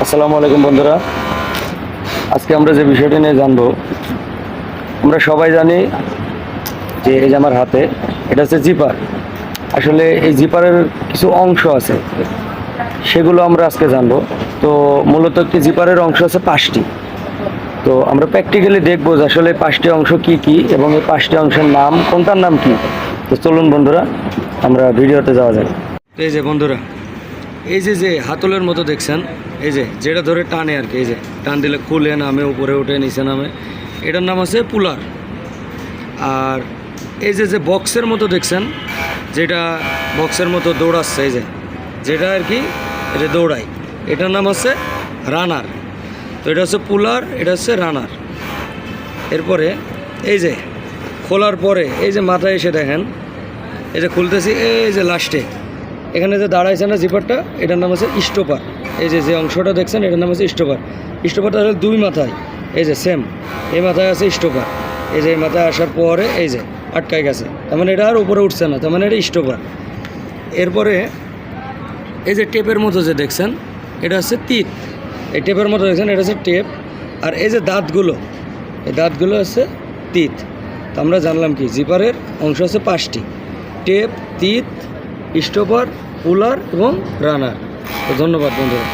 আসসালামু আলাইকুম বন্ধুরা, আজকে আমরা যে বিষয়টি নিয়ে জানবো, আমরা সবাই জানি যে এই যে আমার হাতে এটা হচ্ছে জিপার। আসলে এই জিপারের কিছু অংশ আছে, সেগুলো আমরা আজকে জানবো। তো মূলত একটি জিপারের অংশ আছে 5টি। তো আমরা প্র্যাকটিক্যালি দেখবো যে আসলে 5টি অংশ কি কি এবং এই 5টি অংশের নাম কোনটার নাম কি। তো চলুন বন্ধুরা, আমরা ভিডিওতে যাওয়া যায়। এই যে বন্ধুরা, এই যে যে হাতলের মতো দেখছেন, এই যে যেটা ধরে টানে আর কি, এই যে টান দিলে খুলে নামে, উপরে উঠে নিচে নামে, এটার নাম আছে পুলার। আর এই যে যে বক্সের মতো দেখছেন, যেটা বক্সের মতো দৌড়াচ্ছে, এই যে যেটা আর কি এটা দৌড়ায়, এটার নাম হচ্ছে রানার। তো এটা হচ্ছে পুলার, এটা হচ্ছে রানার। এরপরে এই যে খোলার পরে এই যে মাথায় এসে দেখেন, এই যে খুলতেছি, এই যে লাস্টে এখানে যে দাঁড়াইছে না জিপারটা, এটার নাম আছে স্টপার। এই যে যে অংশটা দেখছেন, এটার নাম আছে স্টপার। স্টপারটা হলো দুই মাথায়, এই যে সেম এই মাথায় আছে স্টপার। এই যে এই মাথায় আসার পরে এই যে আটকায় গেছে, তার মানে এটা আর উপরে উঠছে না, তার মানে এটা স্টপার। এরপরে এই যে টেপের মতো যে দেখছেন, এটা হচ্ছে তিত। এই টেপের মতো দেখছেন, এটা হচ্ছে টেপ। আর এই যে দাঁতগুলো, এই দাঁতগুলো হচ্ছে তিত। তো আমরা জানলাম কি জিপারের অংশ আছে 5টি: টেপ, তিত, স্টপার, পুলার এবং রানার। তো ধন্যবাদ বন্ধুরা।